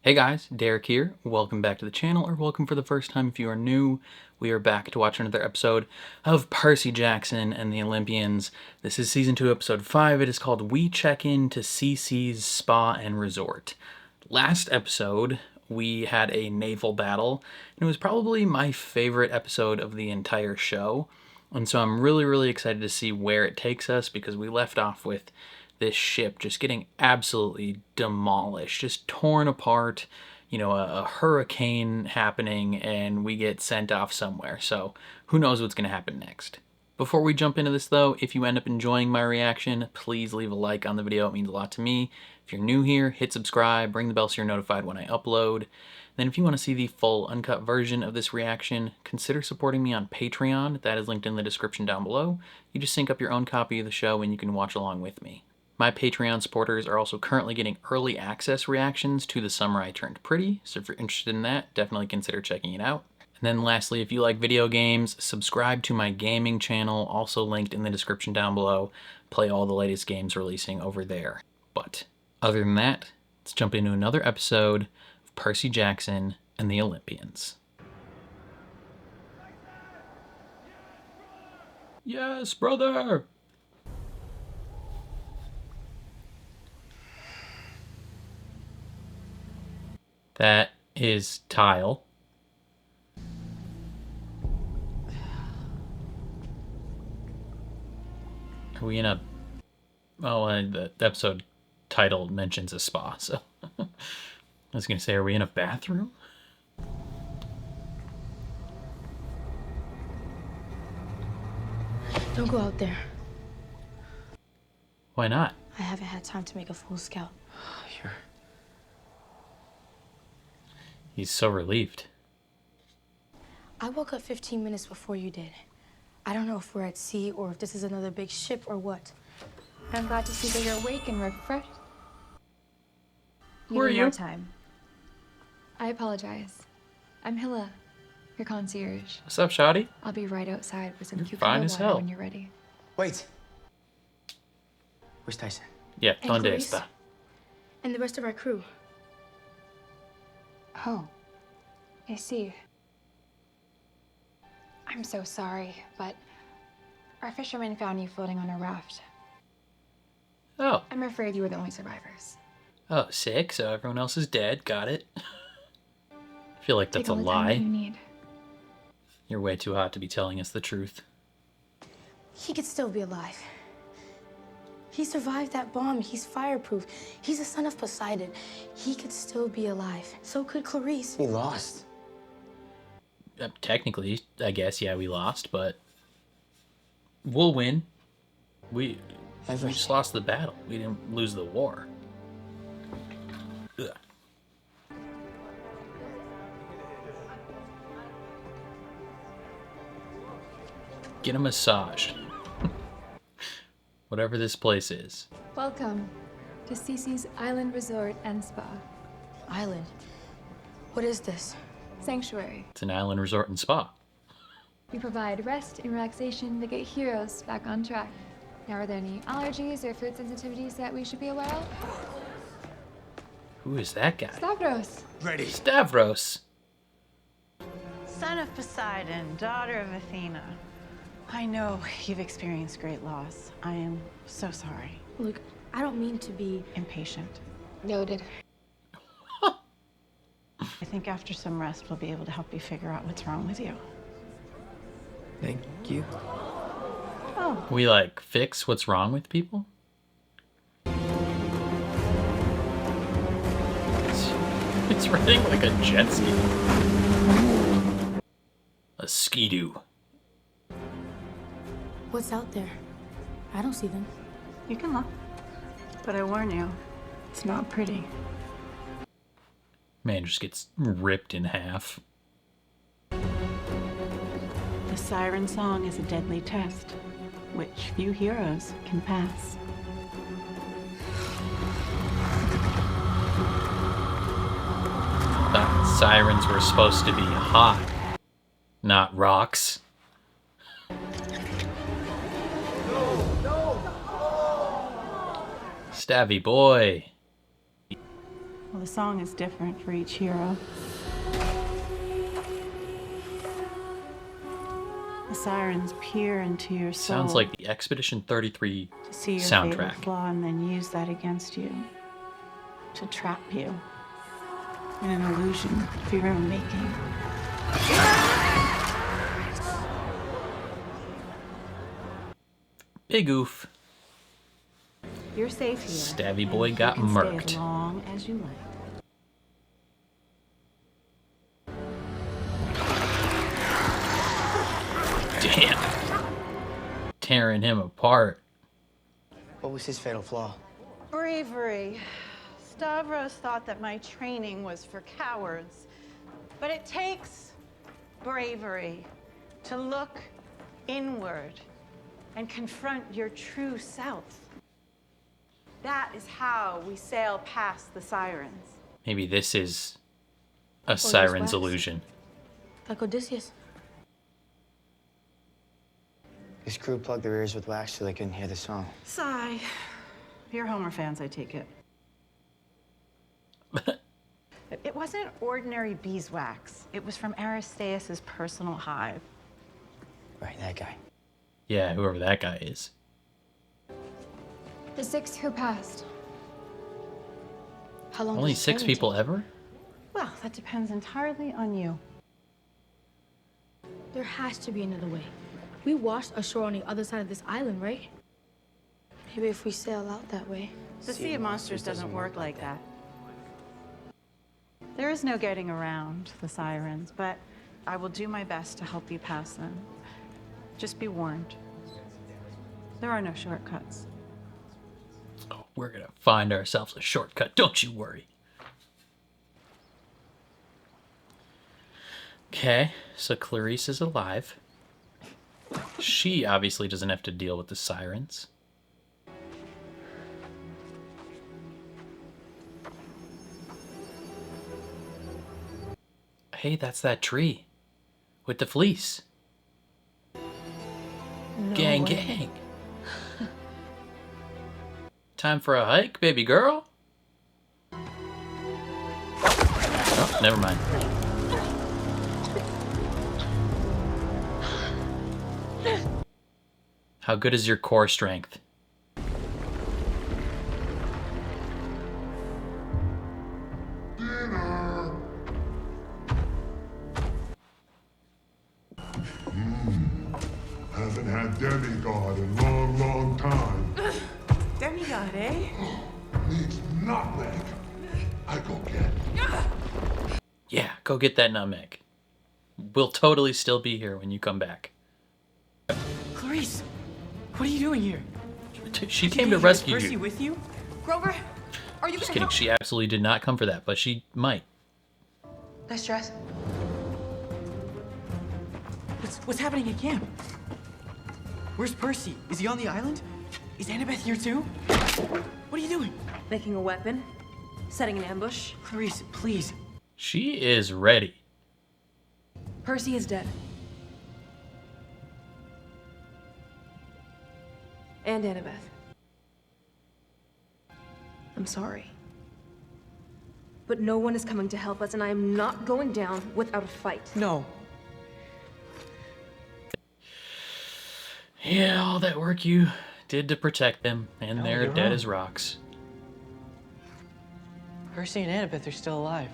Hey guys, Derek here. Welcome back to the channel, or welcome for the first time if you are new. We are back to watch another episode of Percy Jackson and the Olympians. This is Season 2, Episode 5. It is called We Check In to CC's Spa and Resort. Last episode, we had a naval battle, and it was probably my favorite episode of the entire show. And so I'm really excited to see where it takes us, because we left off with this ship just getting absolutely demolished, just torn apart, a hurricane happening, and we get sent off somewhere. So who knows what's going to happen next. Before we jump into this though, if you end up enjoying my reaction, please leave a like on the video. It means a lot to me. If you're new here, hit subscribe, ring the bell so you're notified when I upload. Then if you want to see the full uncut version of this reaction, consider supporting me on Patreon. That is linked in the description down below. You just sync up your own copy of the show and you can watch along with me. My Patreon supporters are also currently getting early access reactions to The Summer I Turned Pretty, so if you're interested in that, definitely consider checking it out. And then lastly, if you like video games, subscribe to my gaming channel, also linked in the description down below. Play all the latest games releasing over there. But other than that, let's jump into another episode of Percy Jackson and the Olympians. Yes, brother! That is tile. Are we in a... Oh, the episode title mentions a spa, so... I was going to say, are we in a bathroom? Don't go out there. Why not? I haven't had time to make a full scout. He's so relieved. I woke up 15 minutes before you did. I don't know if we're at sea or if this is another big ship or what. I'm glad to see that you're awake and refreshed. Who are you? More time. I apologize. I'm Hilla, your concierge. What's up, Shotty? I'll be right outside with some You're cucumber fine as water hell. when you're ready. Wait. Where's Tyson? Yeah, And donde Clarice? está? And the rest of our crew. Oh, I see. I'm so sorry, but our fishermen found you floating on a raft. Oh. I'm afraid you were the only survivors. Oh, sick, so everyone else is dead. Got it. I feel like that's Take a all the time that you lie. need. You're way too hot to be telling us the truth. He could still be alive. He survived that bomb. He's fireproof. He's the son of Poseidon. He could still be alive. So could Clarice. We lost. Technically, I guess, yeah, we lost, but we'll win. We just lost the battle. We didn't lose the war. Ugh. Get a massage. Whatever this place is. Welcome to CC's Island Resort and Spa. Island. What is this? Sanctuary. It's an island resort and spa. We provide rest and relaxation to get heroes back on track. Now, are there any allergies or food sensitivities that we should be aware of? Who is that guy? Stavros. Ready. Stavros. Son of Poseidon, daughter of Athena. I know you've experienced great loss. I am so sorry. Look, I don't mean to be... Impatient. Noted. I think after some rest, we'll be able to help you figure out what's wrong with you. Thank you. Oh, We fix what's wrong with people? It's running like a jet ski. A skidoo. What's out there? I don't see them. you can look. But I warn you, it's not pretty. Man just gets ripped in half. The siren song is a deadly test, which few heroes can pass. Thought sirens were supposed to be hot, not rocks. Stabby boy. Well, the song is different for each hero. The sirens peer into your soul. Sounds like the Expedition 33 to see your fatal soundtrack. flaw and then use that against you. To trap you in an illusion of your own making. Big oof. You're safe here. Stabby boy and got you can stay murked. as long as you like. Damn. Tearing him apart. What was his fatal flaw? Bravery. Stavros thought that my training was for cowards. But it takes bravery to look inward and confront your true self. That is how we sail past the sirens. Maybe this is a siren's wax. illusion. Like Odysseus. His crew plugged their ears with wax so they couldn't hear the song. Sigh. You're Homer fans, I take it. It wasn't ordinary beeswax. It was from Aristaeus' personal hive. Right, that guy. Yeah, whoever that guy is. The 6 who passed. How long Only does 6 training people take? ever? Well, that depends entirely on you. There has to be another way. We washed ashore on the other side of this island, right? Maybe if we sail out that way. The Sea of Monsters doesn't work like that. There is no getting around the sirens, but I will do my best to help you pass them. Just be warned. There are no shortcuts. Oh, we're gonna find ourselves a shortcut, don't you worry. Okay, so Clarice is alive. She obviously doesn't have to deal with the sirens. Hey, that's that tree with the fleece. Gang, gang. Time for a hike, baby girl. Oh, never mind. How good is your core strength? Haven't had demigod in long, long time. Demigod, eh? Needs nutmeg. I go get. Yeah, go get that nutmeg. We'll totally still be here when you come back. Clarice! What are you doing here? She came to rescue Percy you. with you? Grover, are you Just gonna kidding, help? she absolutely did not come for that, but she might. Nice dress. What's happening at camp? Where's Percy? Is he on the island? Is Annabeth here too? What are you doing? Making a weapon, setting an ambush. Clarice, please. She is ready. Percy is dead. And Annabeth. I'm sorry. But no one is coming to help us, and I am not going down without a fight. No. Yeah, all that work you did to protect them, and No, they're you're dead wrong. as rocks. Percy and Annabeth are still alive.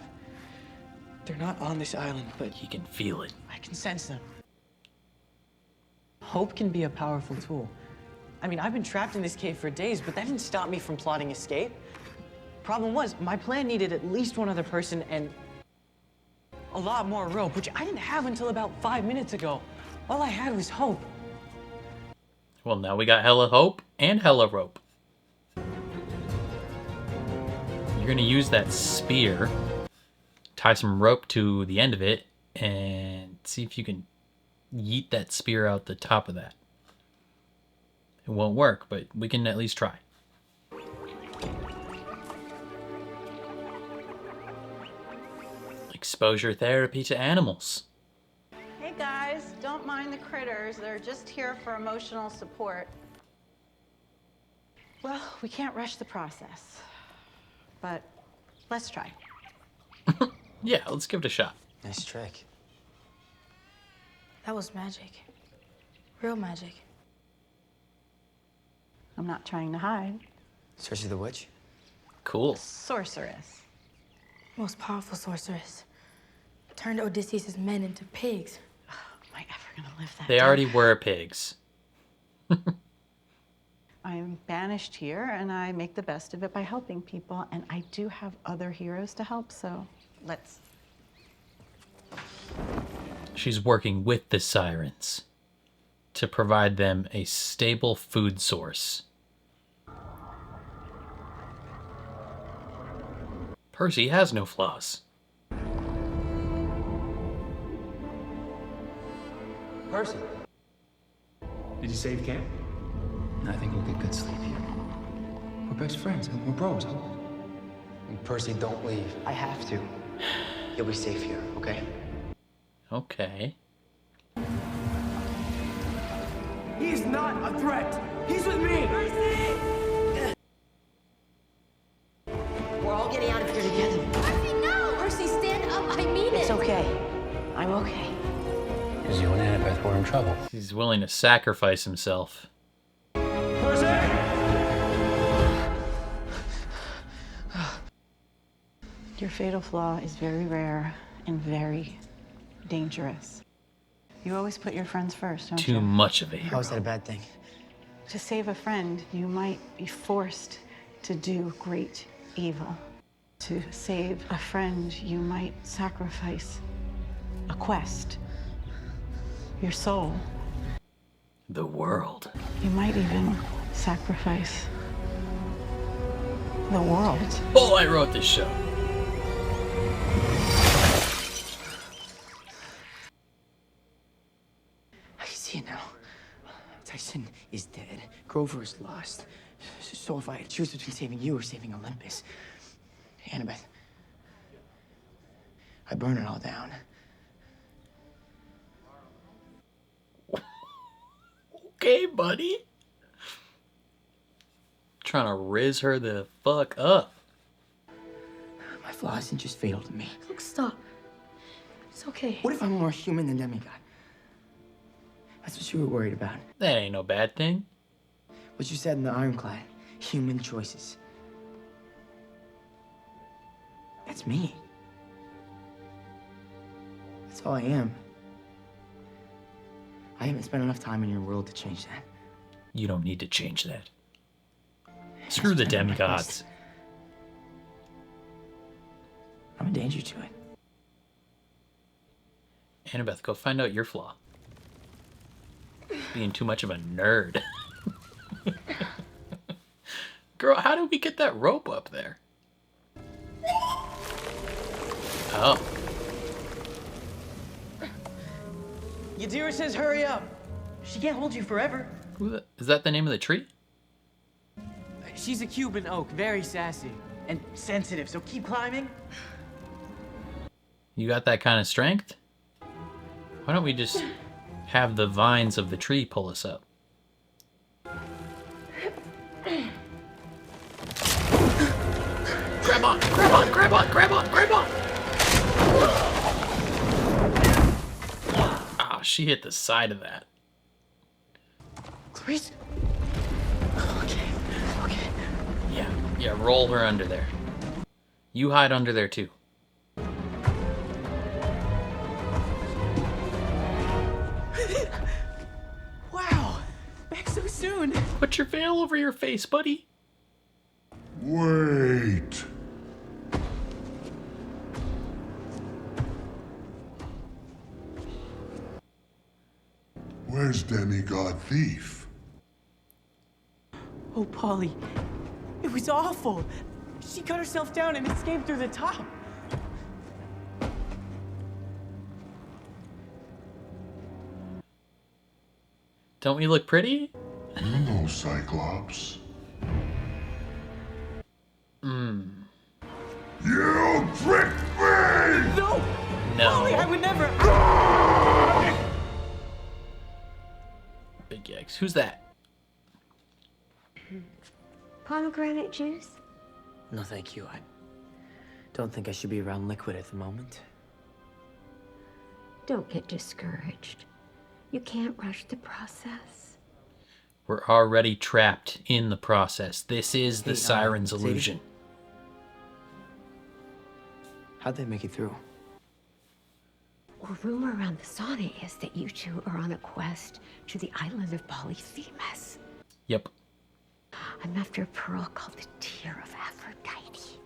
They're not on this island, but He can feel it. I can sense them. Hope can be a powerful tool. I mean, I've been trapped in this cave for days, but that didn't stop me from plotting escape. Problem was, my plan needed at least one other person and a lot more rope, which I didn't have until about 5 minutes ago. All I had was hope. Well, now we got hella hope and hella rope. You're gonna use that spear, tie some rope to the end of it, and see if you can yeet that spear out the top of that. It won't work, but we can at least try. Exposure therapy to animals. Hey guys, don't mind the critters. They're just here for emotional support. Well, we can't rush the process. But Let's try. Yeah, let's give it a shot. Nice trick. That was magic. Real magic. I'm not trying to hide. Cersei the witch? Cool. Sorceress. Most powerful sorceress. Turned Odysseus' men into pigs. Am I ever gonna live that They down? already were pigs. I am banished here, and I make the best of it by helping people, and I do have other heroes to help, so let's... She's working with the sirens to provide them a stable food source. Percy has no flaws. Percy. Did you save camp? I think we'll get good sleep here. We're best friends. We're bros. And Percy, don't leave. I have to. You'll be safe here, okay? Okay. He's not a threat. He's with me. Percy! We're all getting out of here together. Percy, no! Percy, stand up. I mean it. It's okay. I'm okay. Because you and Annabeth were in trouble. He's willing to sacrifice himself. Percy! Your fatal flaw is very rare and very dangerous. You always put your friends first, don't Too you? much of a hero. How is that a bad thing? To save a friend, you might be forced to do great evil. To save a friend, you might sacrifice a quest, your soul. The world. You might even sacrifice the world. Oh, I wrote this show. I can see it now. Tyson is dead. Grover is lost. So if I had to choose between saving you or saving Olympus, Annabeth, I burn it all down. Okay, buddy. Trying to riz her the fuck up. My flaw isn't just fatal to me. Look, stop. It's okay. What if I'm more human than demigod? That's what you were worried about. That ain't no bad thing. What you said in the Ironclad. Human choices. That's me. That's all I am. I haven't spent enough time in your world to change that. You don't need to change that. Screw the demigods. I'm a danger to it. Annabeth, go find out your flaw. Being too much of a nerd. Girl, how did we get that rope up there? Oh. Yadira says hurry up. She can't hold you forever. Is that the name of the tree? She's a Cuban oak, very sassy. And sensitive, so keep climbing. You got that kind of strength? Why don't we just have the vines of the tree pull us up? Grab on, grab on, grab on, grab on, grab on! Ah, she hit the side of that. Clarice? Okay. Yeah, roll her under there. You hide under there too. Wow! Back so soon! Put your veil over your face, buddy. Wait. Where's Demigod Thief? Oh, Polly. It was awful. She cut herself down and escaped through the top. Don't we look pretty? You know, Cyclops. You tricked me! No! No. Polly, I would never. Big yikes. Who's that? Pomegranate juice? No, thank you. Don't think I should be around liquid at the moment. Don't get discouraged. You can't rush the process. We're already trapped in the process. This is the Hey, siren's Sadie? illusion. How'd they make it through? Well, rumor around the sauna is that you two are on a quest to the island of Polyphemus. Yep. I'm after a pearl called the Tear of Aphrodite,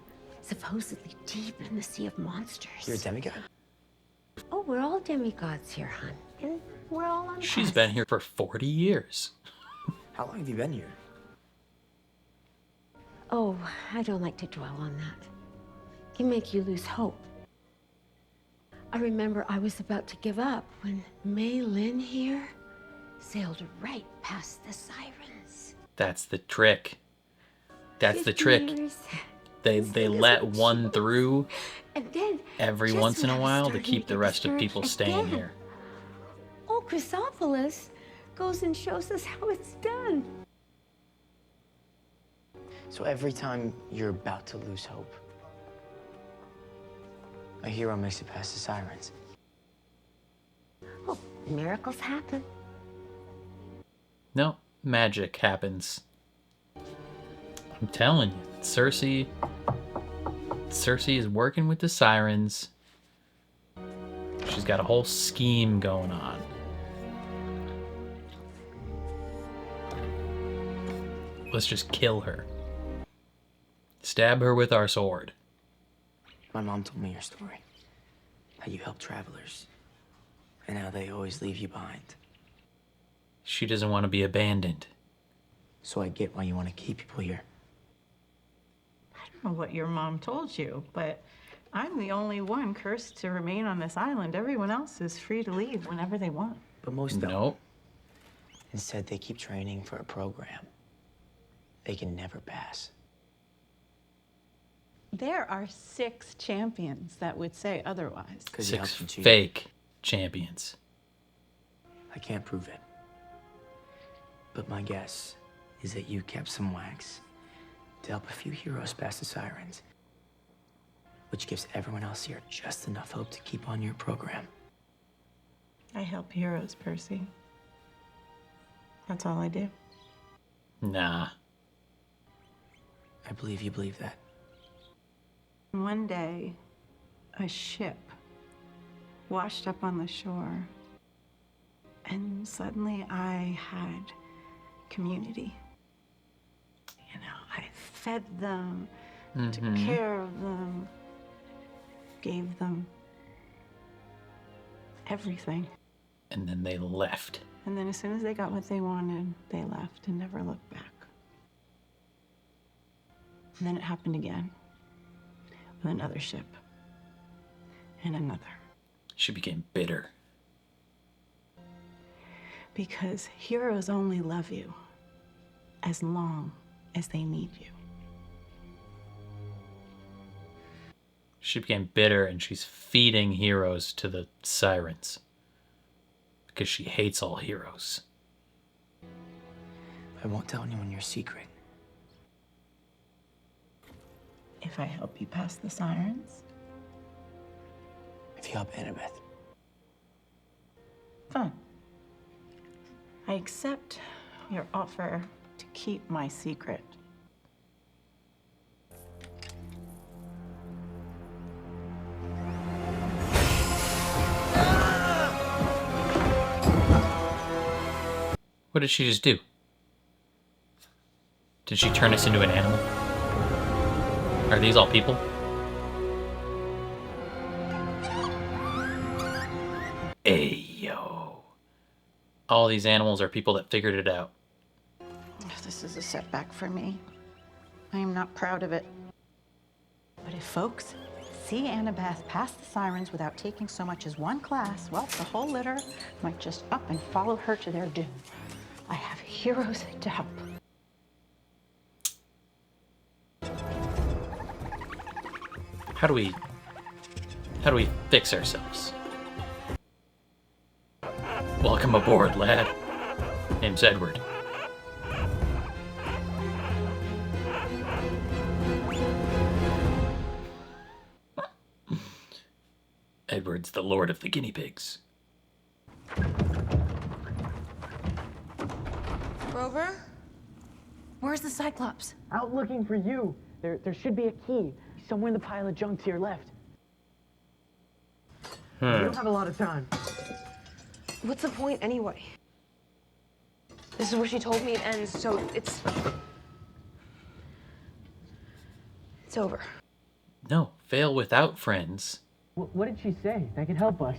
supposedly deep in the sea of monsters. You're a demigod? Oh, we're all demigods here, hon. And we're all on She's quest. been here for 40 years. How long have you been here? Oh, I don't like to dwell on that. It can make you lose hope. I remember I was about to give up when Mei Lin here sailed right past the sirens. That's the trick. That's the 50 trick. years. They Still let isn't one sure. through And then, every just once in when a I was while to starting keep the get rest of people discouraged staying again, here. old Chrysopolis goes and shows us how it's done. So every time you're about to lose hope, a hero makes it past the sirens. Oh, miracles happen. No, magic happens. I'm telling you, Cersei is working with the sirens. She's got a whole scheme going on. Let's just kill her. Stab her with our sword. My mom told me your story. How you help travelers. And how they always leave you behind. She doesn't want to be abandoned. So I get why you want to keep people here. I don't know what your mom told you, but I'm the only one cursed to remain on this island. Everyone else is free to leave whenever they want. But most don't. Nope. Instead, they keep training for a program they can never pass. There are 6 champions that would say otherwise. 'Cause you 6 helped them cheat. fake champions. I can't prove it. But my guess is that you kept some wax to help a few heroes past the sirens, which gives everyone else here just enough hope to keep on your program. I help heroes, Percy. That's all I do. Nah. I believe you believe that. One day, a ship washed up on the shore, and suddenly I had community. You know, I fed them, took care of them, gave them everything. And then they left. And then as soon as they got what they wanted, they left and never looked back. And then it happened again with another ship and another. She became bitter. Because heroes only love you as long as they need you. She became bitter and she's feeding heroes to the sirens. Because she hates all heroes. I won't tell anyone your secret. If I help you pass the sirens, If you help Annabeth. fine. I accept your offer to keep my secret. What did she just do? Did she turn us into an animal? Are these all people? Ayo. All these animals are people that figured it out. This is a setback for me. I am not proud of it. But if folks see Annabeth pass the sirens without taking so much as one class, well, the whole litter might just up and follow her to their doom. I have heroes to help. How do we fix ourselves? Welcome aboard, lad. Name's Edward. Edward's the lord of the guinea pigs. Grover? Where's the Cyclops? Out looking for you. There should be a key somewhere in the pile of junk to your left. We don't have a lot of time. What's the point anyway? This is where she told me it ends, so it's over. No, fail without friends. What did she say that could help us?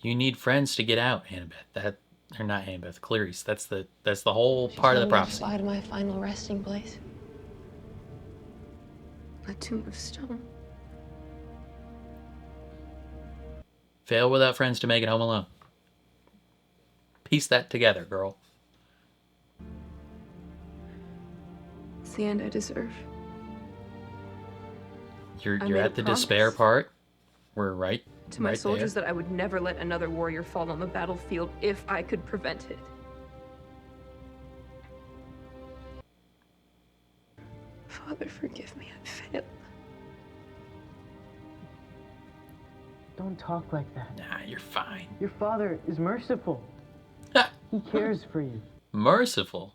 You need friends to get out, Annabeth. Or not Annabeth, Clarice. That's the whole part of the prophecy. Fly to my final resting place. A tomb of stone. Fail without friends to make it home alone. Piece that together, girl. It's the end I deserve. You're made at a the promise despair part. We're right. To my right soldiers there. that I would never let another warrior fall on the battlefield if I could prevent it. Father, forgive me, I failed. Don't talk like that. Nah, you're fine. Your father is merciful. He cares for you. Merciful.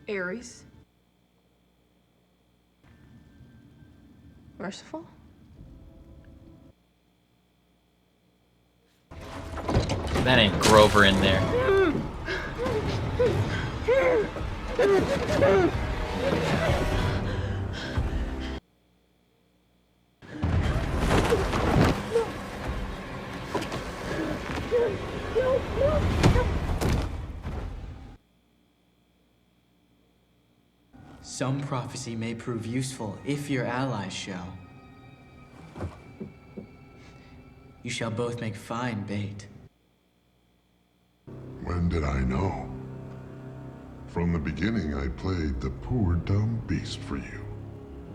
Ares. Merciful? That ain't Grover in there. Some prophecy may prove useful if your allies shall. You shall both make fine bait. When did I know? From the beginning, I played the poor dumb beast for you.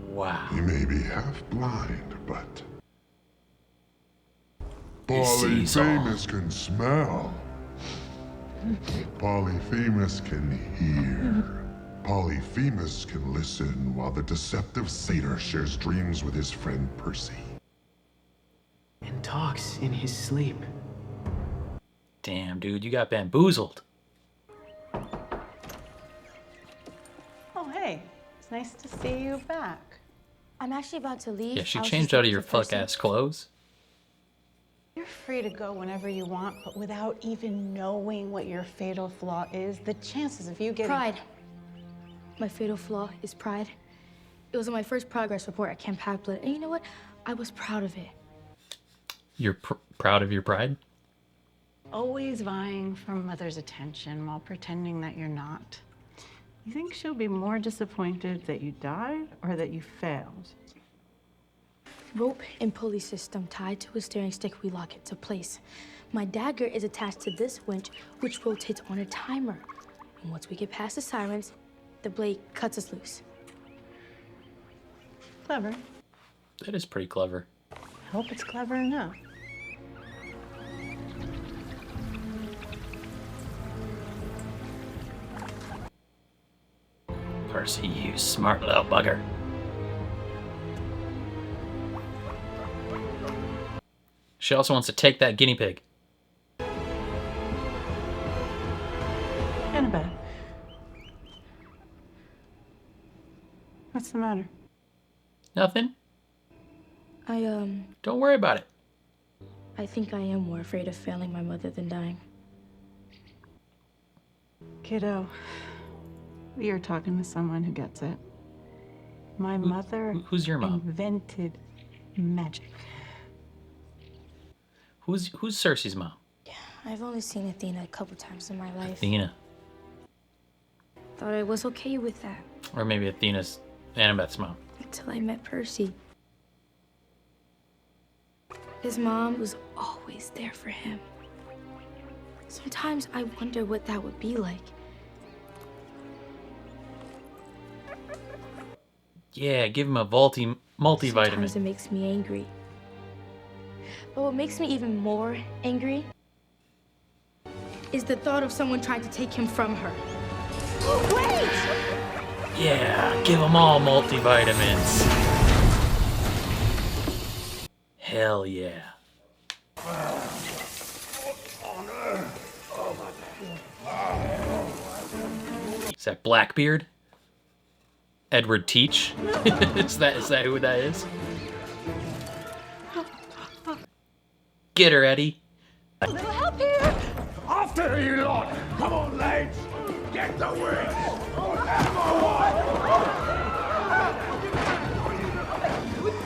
Wow. You may be half blind, but He sees all. Polyphemus can smell. Polyphemus can hear. Polyphemus can listen while the deceptive satyr shares dreams with his friend Percy. And talks in his sleep. Damn, dude, you got bamboozled. Oh, hey. It's nice to see you back. I'm actually about to leave. Yeah, she I was changed just out of looking your for Percy. fuck-ass clothes. You're free to go whenever you want, but without even knowing what your fatal flaw is, the chances of you getting... Pride. My fatal flaw is pride. It was on my first progress report at Camp Half-Blood, and you know what? I was proud of it. You're proud of your pride? Always vying for Mother's attention while pretending that you're not. You think she'll be more disappointed that you died or that you failed? Rope and pulley system tied to a steering stick, we lock it to place. My dagger is attached to this winch, which rotates on a timer. And once we get past the sirens, the blade cuts us loose. Clever. That is pretty clever. I hope it's clever enough. Percy, you smart little bugger. She also wants to take that guinea pig. Annabeth. What's the matter? Nothing. Don't worry about it. I think I am more afraid of failing my mother than dying. Kiddo, you're talking to someone who gets it. My mother who's your mom? invented magic. Who's Cersei's mom? Yeah, I've only seen Athena a couple times in my life. Athena. Thought I was okay with that Or maybe Athena's Annabeth's mom. until I met Percy. His mom was always there for him. Sometimes I wonder what that would be like. Yeah, give him a multivitamin. Sometimes it makes me angry. But what makes me even more angry is the thought of someone trying to take him from her. Wait! Yeah, give them all multivitamins. Hell yeah. Is that Blackbeard? Edward Teach? is that who that is? Get her, Eddie. A little help here! After you lot! Come on, lads! Get the wings!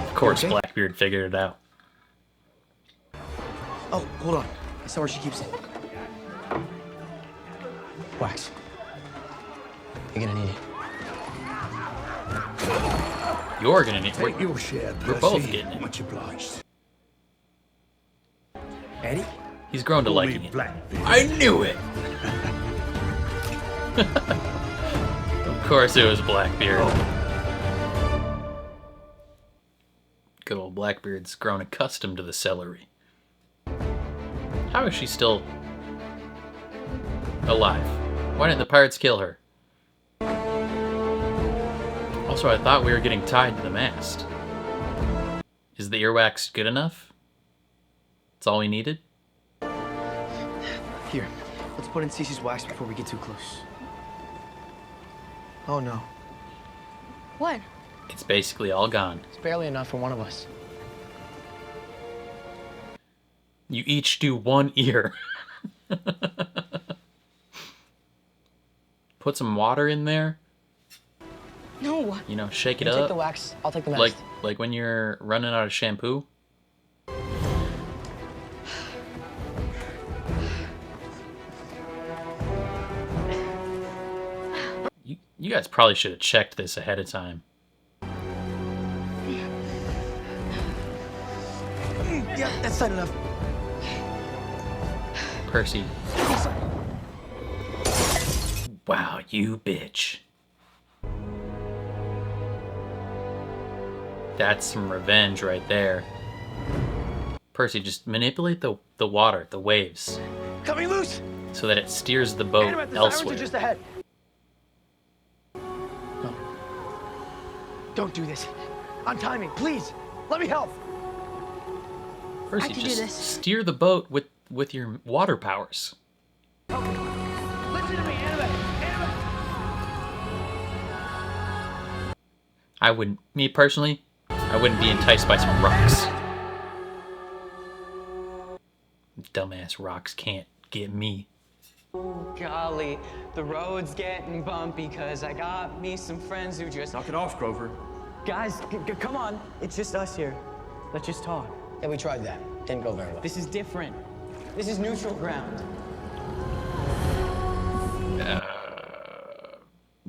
Of course, Blackbeard figured it out. Oh, hold on. I saw where she keeps it. Wax. You're gonna need it. You're gonna need it. Take your share, We're both getting it. Much obliged. Eddie? He's grown to Call me liking it. Blackbeard. I knew it! Of course it was Blackbeard. Good old Blackbeard's grown accustomed to the celery. How is she still alive? Why didn't the pirates kill her? Also, I thought we were getting tied to the mast. Is the earwax good enough? That's all we needed? Here, let's put in Cece's wax before we get too close. Oh no. What? It's basically all gone. It's barely enough for one of us. You each do one ear. Put some water in there. No. You know, shake it You up. take the wax, I'll take the mast. Like when you're running out of shampoo. You guys probably should have checked this ahead of time. Yeah, that's not enough. Percy. Wow, you bitch. That's some revenge right there. Percy, just manipulate the water, the waves, Coming loose! so that it steers the boat Annabeth, the elsewhere. sirens are just ahead. No. Don't do this. I'm timing, please. Let me help. Percy, I can do just this. steer the boat with your water powers. Listen to me, Annabeth! Annabeth! Me personally, I wouldn't be enticed by some rocks. Dumbass rocks can't get me. Oh, golly, the road's getting bumpy because I got me some friends who just... Knock it off, Grover. Guys, come on. It's just us here. Let's just talk. Yeah, we tried that. Didn't go very well. This is different. This is neutral ground.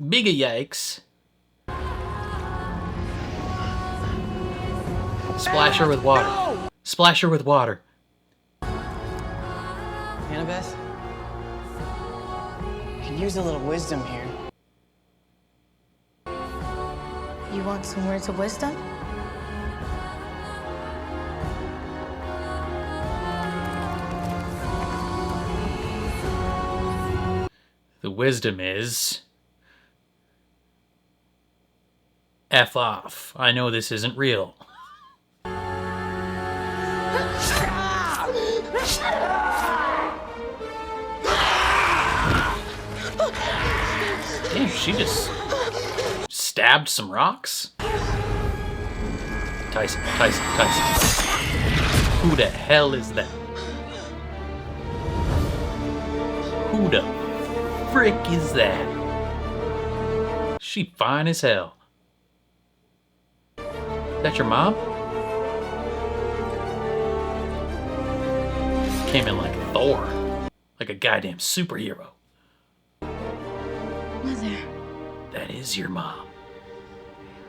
Bigger yikes. Splash her with water. No! Splash her with water. Annabeth? Could use a little wisdom here. You want some words of wisdom? The wisdom is... F off. I know this isn't real. Damn, she just stabbed some rocks? Tyson. Who the hell is that? Who the frick is that? She fine as hell. That your mom? Came in like Thor. Like a goddamn superhero. Mother. That is your mom.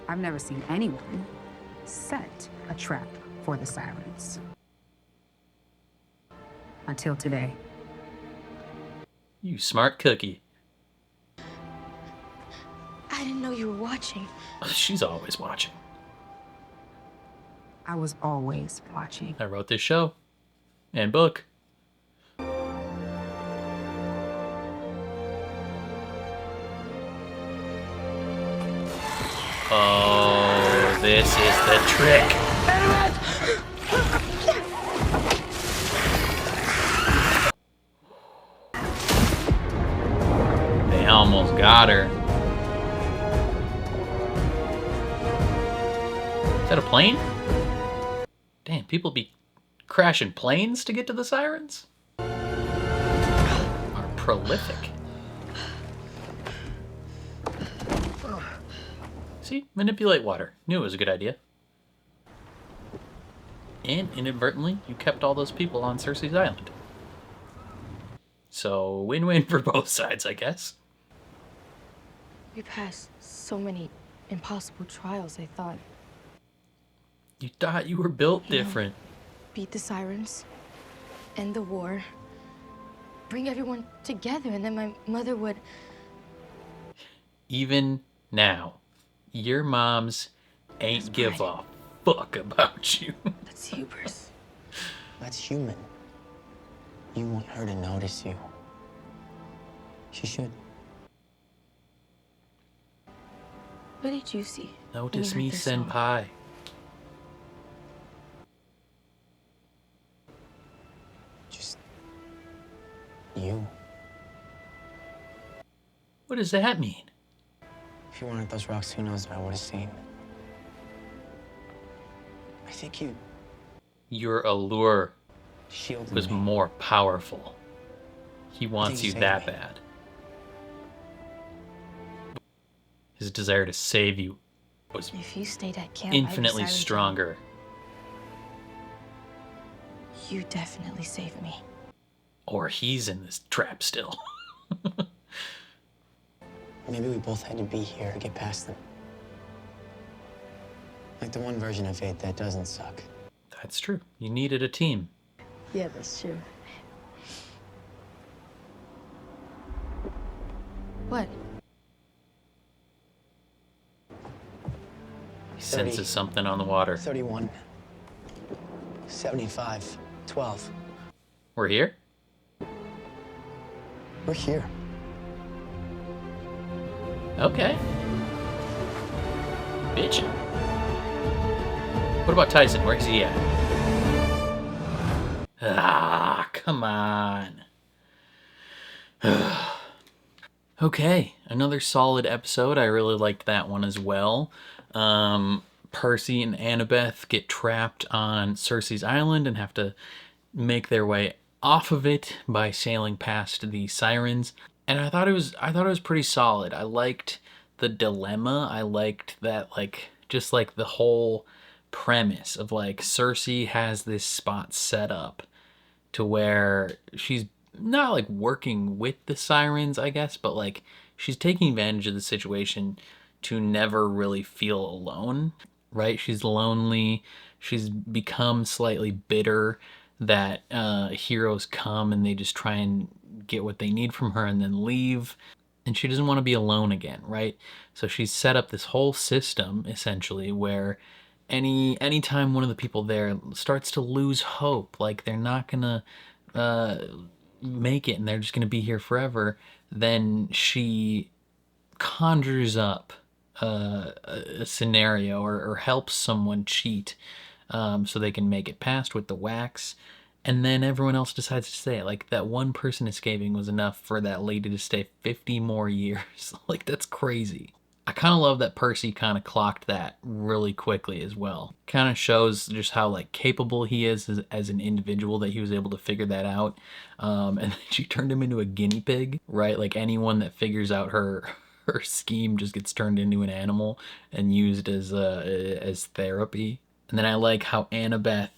I've never seen anyone set a trap for the sirens. Until today. You smart cookie. I didn't know you were watching. She's always watching. I was always watching. I wrote this show and book. This is the trick. They almost got her. Is that a plane? Damn, people be crashing planes to get to the sirens? Are prolific. See? Manipulate water. Knew it was a good idea. And inadvertently, you kept all those people on Cersei's island. So, win-win for both sides, I guess. We passed so many impossible trials, I thought. You thought you were built different. Beat the sirens, end the war, bring everyone together, and then my mother would... Even now, your moms ain't give a fuck about you. That's hubris. That's human. You want her to notice you. She should. What did you see? Notice me, this song? senpai. Just you. What does that mean? If you wanted those rocks, who knows what I would have seen. I think you Your allure shielded was me. more powerful. He wants you saved that me. bad. His desire to save you was If you stayed at camp, infinitely I'd be silent. stronger. You definitely saved me. Or he's in this trap still. Maybe we both had to be here to get past them. Like the one version of fate that doesn't suck. That's true. You needed a team. Yeah, that's true. What? He senses something on the water. 31. 75. 12. We're here? We're here. Okay. Bitch. What about Tyson? Where's he at? Ah, come on. Okay, another solid episode. I really liked that one as well. Percy and Annabeth get trapped on Cersei's island and have to make their way off of it by sailing past the sirens. And I thought it was pretty solid. I liked the dilemma. I liked that, like, just like the whole premise of like Cersei has this spot set up to where she's not like working with the sirens, I guess, but like she's taking advantage of the situation to never really feel alone, right? She's lonely. She's become slightly bitter that heroes come and they just try and get what they need from her and then leave. And she doesn't want to be alone again, right? So she's set up this whole system essentially where anytime one of the people there starts to lose hope, like they're not gonna make it and they're just gonna be here forever, then she conjures up a scenario or helps someone cheat so they can make it past with the wax. And then everyone else decides to stay. Like, that one person escaping was enough for that lady to stay 50 more years. Like, that's crazy. I kind of love that Percy kind of clocked that really quickly as well. Kind of shows just how, like, capable he is as an individual, that he was able to figure that out. And then she turned him into a guinea pig, right? Like, anyone that figures out her scheme just gets turned into an animal and used as therapy. And then I like how Annabeth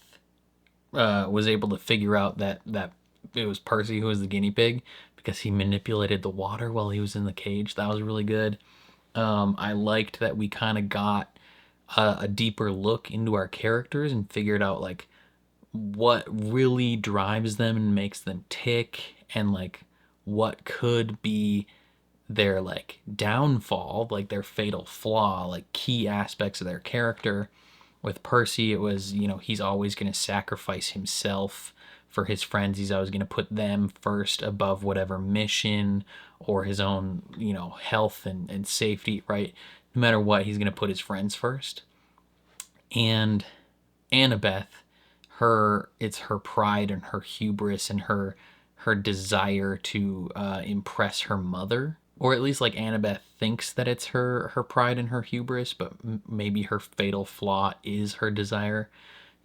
was able to figure out that it was Percy who was the guinea pig because he manipulated the water while he was in the cage. That was really good. I liked that we kind of got a deeper look into our characters and figured out like what really drives them and makes them tick, and like what could be their like downfall, like their fatal flaw, like key aspects of their character. With Percy, it was, you know, he's always going to sacrifice himself for his friends. He's always going to put them first above whatever mission or his own, you know, health and safety, right? No matter what, he's going to put his friends first. And Annabeth, it's her pride and her hubris and her desire to impress her mother, or at least like Annabeth thinks that it's her pride and her hubris, but maybe her fatal flaw is her desire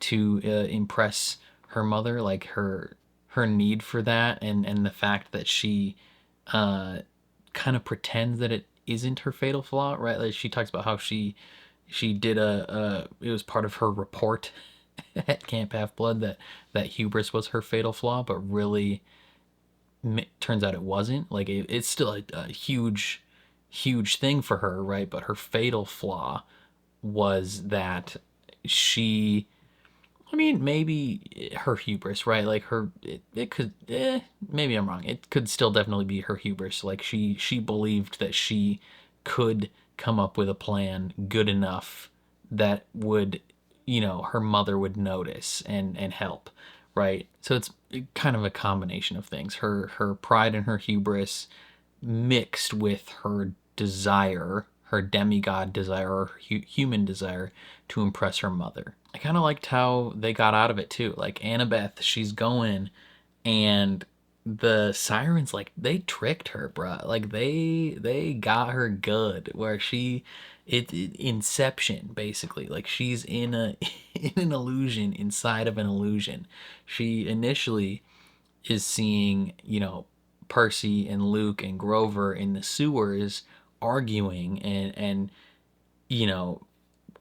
to impress her mother, like her need for that, and the fact that she kind of pretends that it isn't her fatal flaw, right? Like she talks about how she did it was part of her report at Camp Half Blood that hubris was her fatal flaw, but really turns out it wasn't. Like it's still a huge thing for her, right? But her fatal flaw was that she, I mean, maybe her hubris, right? Like it could, maybe I'm wrong. It could still definitely be her hubris. Like she believed that she could come up with a plan good enough that would, her mother would notice and help, right? So it's kind of a combination of things. Her pride and her hubris mixed with her desire, her demigod desire, or human desire to impress her mother. I kind of liked how they got out of it too. Like Annabeth, she's going, and the sirens, like, they tricked her, bruh. Like they got her good. Where it Inception, basically. Like she's in in an illusion inside of an illusion. She initially is seeing, Percy and Luke and Grover in the sewers arguing and you know,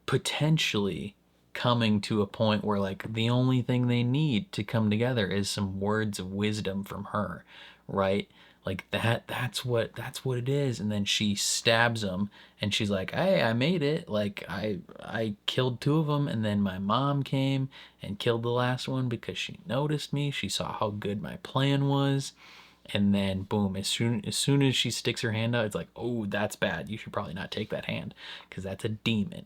potentially coming to a point where like the only thing they need to come together is some words of wisdom from her, right? Like that's what it is. And then she stabs him and she's like, "Hey, I made it. Like I killed two of them, and then my mom came and killed the last one because she noticed me. She saw how good my plan was." And then boom, as soon as she sticks her hand out, it's like, "Oh, that's bad. You should probably not take that hand because that's a demon."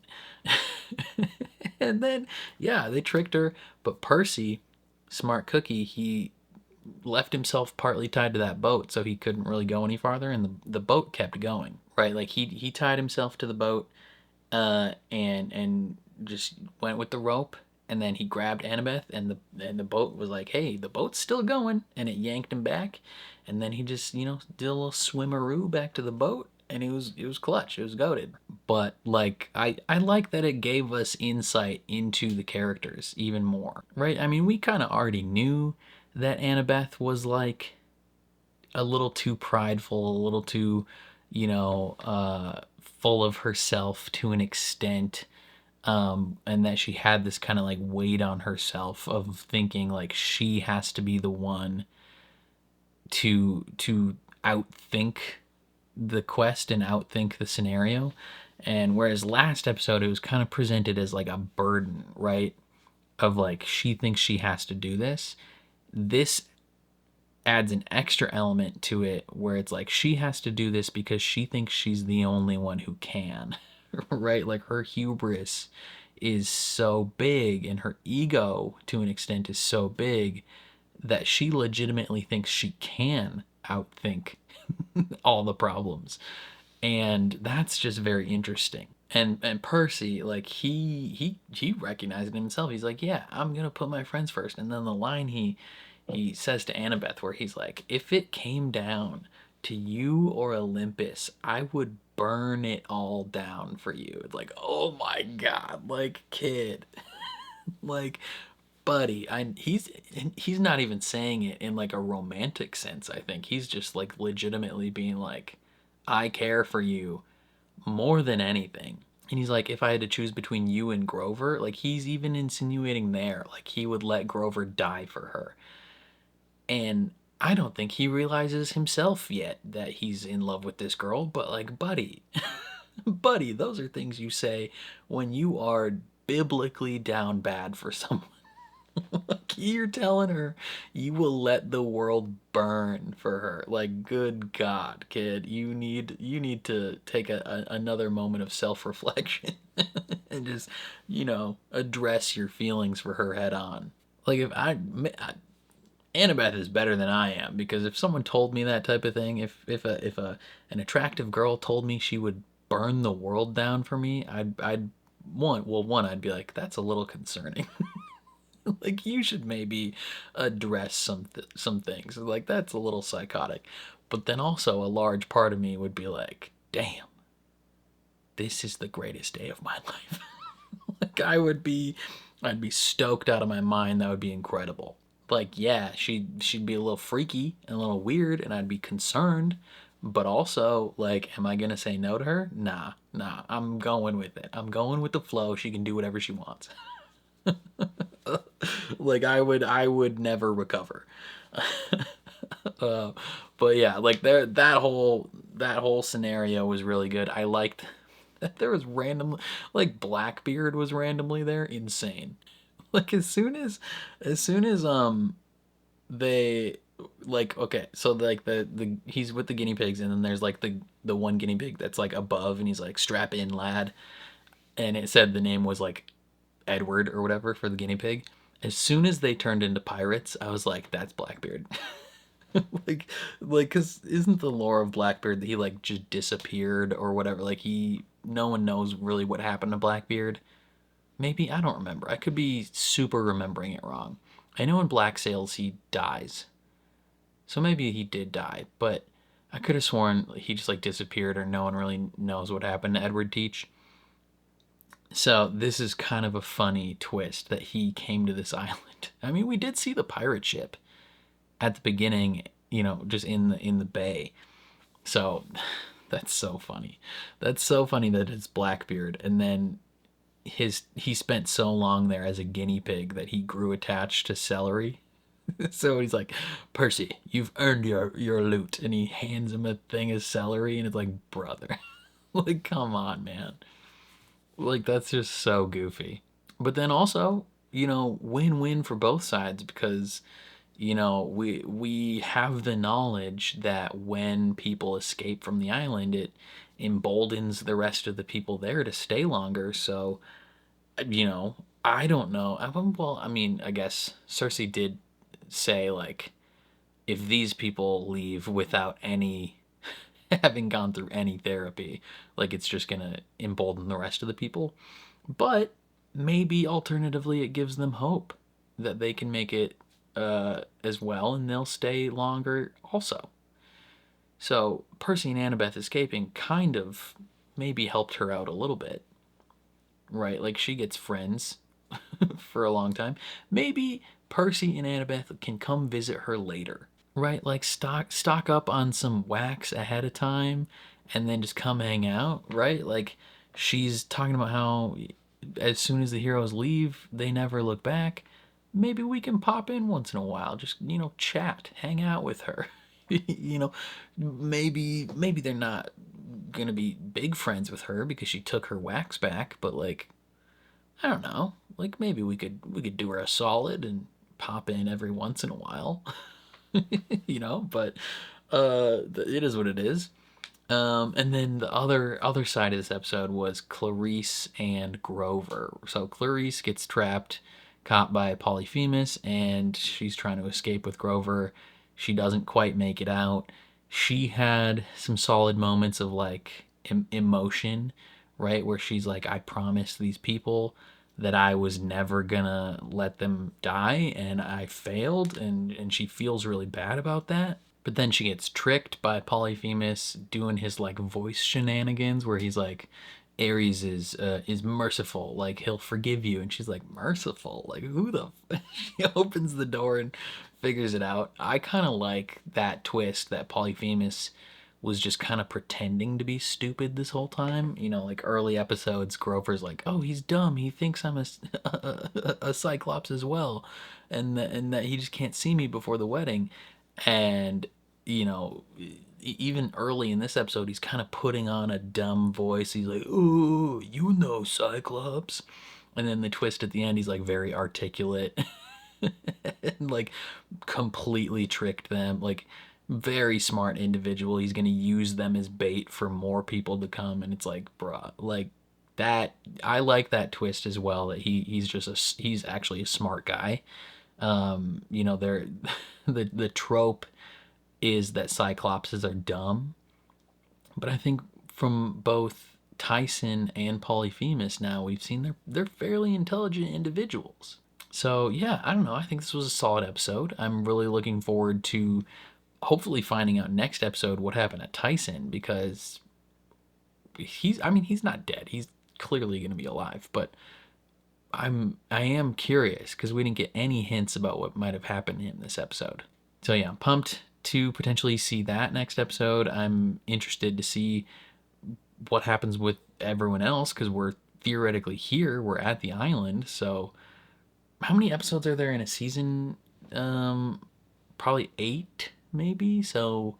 And then yeah, they tricked her, but Percy, smart cookie, he left himself partly tied to that boat, so he couldn't really go any farther, and the boat kept going, right? Like he tied himself to the boat, and just went with the rope, and then he grabbed Annabeth, and the boat was like, "Hey, the boat's still going," and it yanked him back, and then he just did a little swimmeroo back to the boat, and it was clutch, it was goated. But like I like that it gave us insight into the characters even more, right? I mean, we kind of already knew that Annabeth was like a little too prideful, a little too, full of herself to an extent, and that she had this kind of like weight on herself of thinking like she has to be the one to outthink the quest and outthink the scenario. And whereas last episode it was kind of presented as like a burden, right? Of like she thinks she has to do this. This adds an extra element to it where it's like she has to do this because she thinks she's the only one who can. Right? Like her hubris is so big and her ego to an extent is so big that she legitimately thinks she can outthink all the problems. And that's just very interesting. And Percy, like he recognized it himself. He's like, "Yeah, I'm gonna put my friends first." And then the line he says to Annabeth where he's like, "If it came down to you or Olympus, I would burn it all down for you." It's like, oh my god, like, kid. Like, buddy, he's not even saying it in like a romantic sense. I think he's just like legitimately being like, "I care for you more than anything." And he's like, "If I had to choose between you and Grover," like he's even insinuating there like he would let Grover die for her. And I don't think he realizes himself yet that he's in love with this girl, but like, buddy, buddy, those are things you say when you are biblically down bad for someone. Like, you're telling her you will let the world burn for her. Like, good God, kid, you need to take another moment of self-reflection and just, address your feelings for her head on. Like, if Annabeth is better than I am, because if someone told me that type of thing, if an attractive girl told me she would burn the world down for me, I'd one, I'd be like, that's a little concerning. Like, you should maybe address some things. Like, that's a little psychotic. But then also a large part of me would be like, damn, this is the greatest day of my life. Like, I'd be stoked out of my mind. That would be incredible. Like, yeah, she'd be a little freaky and a little weird, and I'd be concerned. But also, like, am I gonna say no to her? Nah. I'm going with it. I'm going with the flow. She can do whatever she wants. Like, I would never recover. But yeah, like that whole scenario was really good. I liked that there was random, like, Blackbeard was randomly there. Insane. Like, as soon as they, like, okay, so like the he's with the guinea pigs, and then there's like the one guinea pig that's like above, and he's like, strap in, lad, and it said the name was like Edward or whatever for the guinea pig. As soon as they turned into pirates, I was like, that's Blackbeard. Cause isn't the lore of Blackbeard that he like just disappeared or whatever? Like, no one knows really what happened to Blackbeard. Maybe, I don't remember. I could be super remembering it wrong. I know in Black Sails he dies, so maybe he did die, but I could have sworn he just like disappeared, or no one really knows what happened to Edward Teach. So this is kind of a funny twist that he came to this island. I mean, we did see the pirate ship at the beginning, just in the bay. So that's so funny. That's so funny that it's Blackbeard, and then he spent so long there as a guinea pig that he grew attached to celery. So he's like, Percy, you've earned your loot, and he hands him a thing of celery, and it's like, brother, like, come on, man. Like, that's just so goofy. But then also, win-win for both sides, because we have the knowledge that when people escape from the island, it emboldens the rest of the people there to stay longer. So, I don't know. Well, I mean, I guess Cersei did say, like, if these people leave without any having gone through any therapy, like, it's just gonna embolden the rest of the people. But maybe alternatively it gives them hope that they can make it as well, and they'll stay longer also. So Percy and Annabeth escaping kind of maybe helped her out a little bit, right? Like, she gets friends for a long time. Maybe Percy and Annabeth can come visit her later, right? Like, stock up on some wax ahead of time, and then just come hang out, right? Like, she's talking about how as soon as the heroes leave, they never look back. Maybe we can pop in once in a while, just, chat, hang out with her. Maybe they're not gonna be big friends with her because she took her wax back, but, like, I don't know, like, maybe we could do her a solid and pop in every once in a while. But it is what it is. And then the other side of this episode was Clarice and Grover. So Clarice gets caught by Polyphemus, and she's trying to escape with Grover. She doesn't quite make it out. She had some solid moments of, like, emotion, right? Where she's like, I promised these people that I was never gonna let them die, and I failed, and she feels really bad about that. But then she gets tricked by Polyphemus doing his, like, voice shenanigans, where he's like, Ares is merciful, like, he'll forgive you, and she's like, merciful? Like, who the she opens the door and figures it out. I kind of like that twist, that Polyphemus was just kind of pretending to be stupid this whole time. Like, early episodes, Grover's like, oh, he's dumb, he thinks I'm a Cyclops as well, and that he just can't see me before the wedding. And even early in this episode, he's kind of putting on a dumb voice. He's like, ooh, Cyclops. And then the twist at the end, he's like very articulate and, like, completely tricked them. Like, very smart individual. He's going to use them as bait for more people to come. And it's like, bruh, like, that, I like that twist as well, that he's actually a smart guy. They're the trope is that Cyclopses are dumb, but I think from both Tyson and Polyphemus now, we've seen they're fairly intelligent individuals. So yeah, I don't know. I think this was a solid episode. I'm really looking forward to hopefully finding out next episode what happened to Tyson, because he's not dead. He's clearly going to be alive, but I am curious because we didn't get any hints about what might have happened to him this episode. So yeah, I'm pumped to potentially see that next episode. I'm interested to see what happens with everyone else because we're theoretically here. We're at the island. So how many episodes are there in a season? Probably 8 maybe. So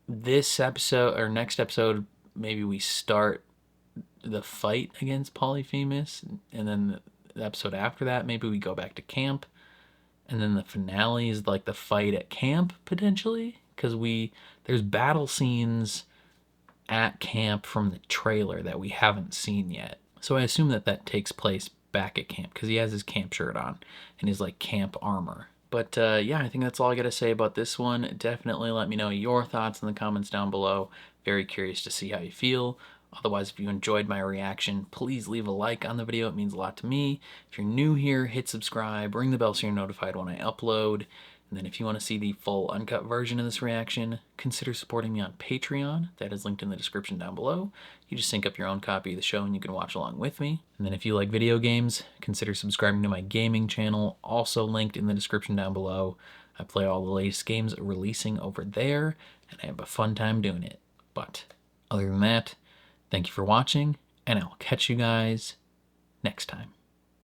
this episode or next episode, maybe we start the fight against Polyphemus, and then the episode after that, maybe we go back to camp, and then the finale is like the fight at camp potentially, because there's battle scenes at camp from the trailer that we haven't seen yet. So I assume that takes place back at camp because he has his camp shirt on and his like camp armor. But yeah, I think that's all I got to say about this one. Definitely let me know your thoughts in the comments down below. Very curious to see how you feel. Otherwise, if you enjoyed my reaction, please leave a like on the video. It means a lot to me. If you're new here, hit subscribe, ring the bell so you're notified when I upload. And then if you want to see the full uncut version of this reaction, consider supporting me on Patreon. That is linked in the description down below. You just sync up your own copy of the show and you can watch along with me. And then if you like video games, consider subscribing to my gaming channel, also linked in the description down below. I play all the latest games releasing over there, and I have a fun time doing it. But other than that, thank you for watching, and I'll catch you guys next time.